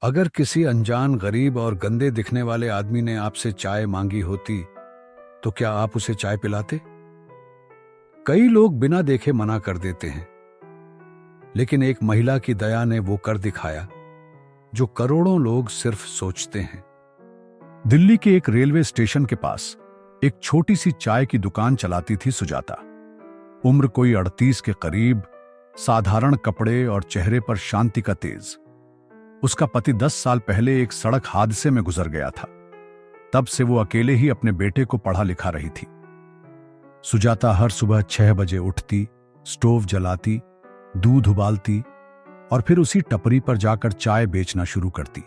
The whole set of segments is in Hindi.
अगर किसी अनजान गरीब और गंदे दिखने वाले आदमी ने आपसे चाय मांगी होती तो क्या आप उसे चाय पिलाते? कई लोग बिना देखे मना कर देते हैं, लेकिन एक महिला की दया ने वो कर दिखाया जो करोड़ों लोग सिर्फ सोचते हैं। दिल्ली के एक रेलवे स्टेशन के पास एक छोटी सी चाय की दुकान चलाती थी सुजाता। उम्र कोई 38 के करीब, साधारण कपड़े और चेहरे पर शांति का तेज। उसका पति 10 साल पहले एक सड़क हादसे में गुजर गया था। तब से वो अकेले ही अपने बेटे को पढ़ा लिखा रही थी। सुजाता हर सुबह 6 बजे उठती, स्टोव जलाती, दूध उबालती और फिर उसी टपरी पर जाकर चाय बेचना शुरू करती।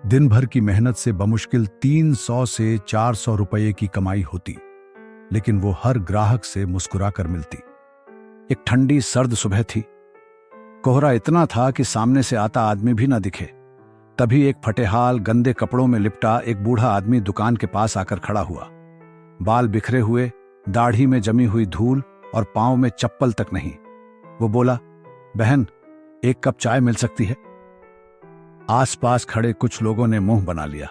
दिन भर की मेहनत से बमुश्किल 300 से 400 रुपये की कमाई होती, लेकिन वो हर ग्राहक से मुस्कुराकर मिलती। एक ठंडी सर्द सुबह थी। कोहरा इतना था कि सामने से आता आदमी भी न दिखे। तभी एक फटेहाल गंदे कपड़ों में लिपटा एक बूढ़ा आदमी दुकान के पास आकर खड़ा हुआ। बाल बिखरे हुए, दाढ़ी में जमी हुई धूल और पांव में चप्पल तक नहीं। वो बोला, बहन, एक कप चाय मिल सकती है? आसपास खड़े कुछ लोगों ने मुंह बना लिया।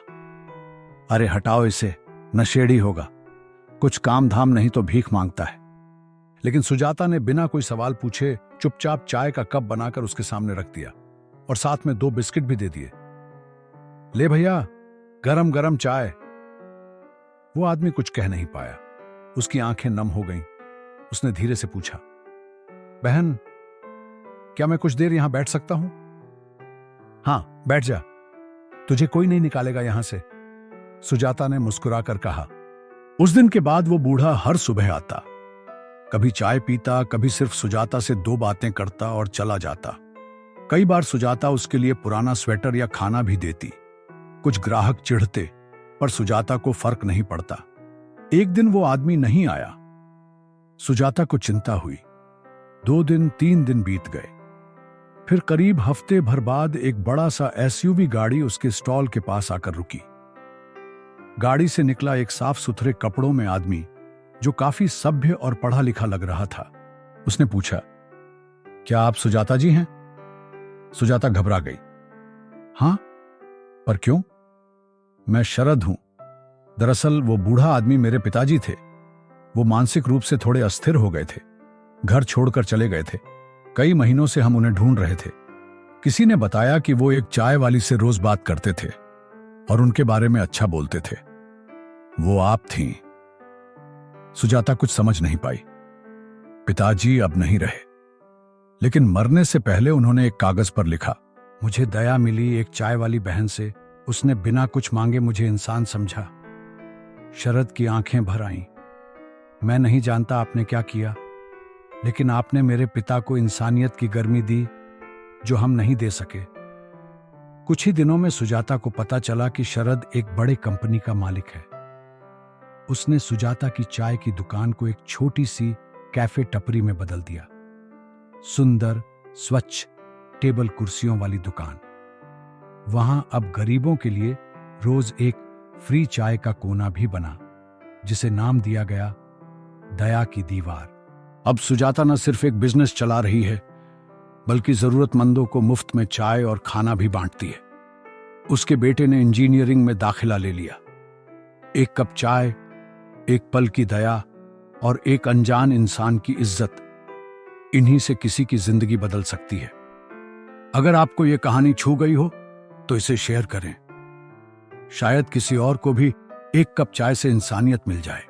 अरे हटाओ इसे, नशेड़ी होगा, कुछ काम धाम नहीं तो भीख मांगता है। लेकिन सुजाता ने बिना कोई सवाल पूछे चुपचाप चाय का कप बनाकर उसके सामने रख दिया और साथ में 2 बिस्किट भी दे दिए। ले भैया, गरम गरम चाय। वो आदमी कुछ कह नहीं पाया। उसकी आंखें नम हो गईं। उसने धीरे से पूछा, बहन, क्या मैं कुछ देर यहां बैठ सकता हूं? हाँ, बैठ जा, तुझे कोई नहीं निकालेगा यहां से, सुजाता ने मुस्कुराकर कहा। उस दिन के बाद वो बूढ़ा हर सुबह आता, कभी चाय पीता, कभी सिर्फ सुजाता से 2 बातें करता और चला जाता। कई बार सुजाता उसके लिए पुराना स्वेटर या खाना भी देती। कुछ ग्राहक चिढ़ते, पर सुजाता को फर्क नहीं पड़ता। एक दिन वो आदमी नहीं आया। सुजाता को चिंता हुई। 2 दिन 3 दिन बीत गए। फिर करीब हफ्ते भर बाद एक बड़ा सा एसयूवी गाड़ी उसके स्टॉल के पास आकर रुकी। गाड़ी से निकला एक साफ सुथरे कपड़ों में आदमी जो काफी सभ्य और पढ़ा लिखा लग रहा था। उसने पूछा, क्या आप सुजाता जी हैं? सुजाता घबरा गई। हां, पर क्यों? मैं शरद हूं। दरअसल वो बूढ़ा आदमी मेरे पिताजी थे। वो मानसिक रूप से थोड़े अस्थिर हो गए थे। घर छोड़कर चले गए थे। कई महीनों से हम उन्हें ढूंढ रहे थे। किसी ने बताया कि वो एक चाय वाली से रोज बात करते थे और उनके बारे में अच्छा बोलते थे। वो आप थीं। सुजाता कुछ समझ नहीं पाई। पिताजी अब नहीं रहे, लेकिन मरने से पहले उन्होंने एक कागज पर लिखा, मुझे दया मिली एक चाय वाली बहन से, उसने बिना कुछ मांगे मुझे इंसान समझा। शरद की आंखें भर आईं। मैं नहीं जानता आपने क्या किया, लेकिन आपने मेरे पिता को इंसानियत की गर्मी दी जो हम नहीं दे सके। कुछ ही दिनों में सुजाता को पता चला कि शरद एक बड़े कंपनी का मालिक है। उसने सुजाता की चाय की दुकान को एक छोटी सी कैफे टपरी में बदल दिया। सुंदर, स्वच्छ टेबल कुर्सियों वाली दुकान। वहां अब गरीबों के लिए रोज एक फ्री चाय का कोना भी बना, जिसे नाम दिया गया दया की दीवार। अब सुजाता न सिर्फ एक बिजनेस चला रही है, बल्कि जरूरतमंदों को मुफ्त में चाय और खाना भी बांटती है। उसके बेटे ने इंजीनियरिंग में दाखिला ले लिया। एक कप चाय, एक पल की दया और एक अनजान इंसान की इज्जत, इन्हीं से किसी की जिंदगी बदल सकती है। अगर आपको यह कहानी छू गई हो तो इसे शेयर करें। शायद किसी और को भी एक कप चाय से इंसानियत मिल जाए।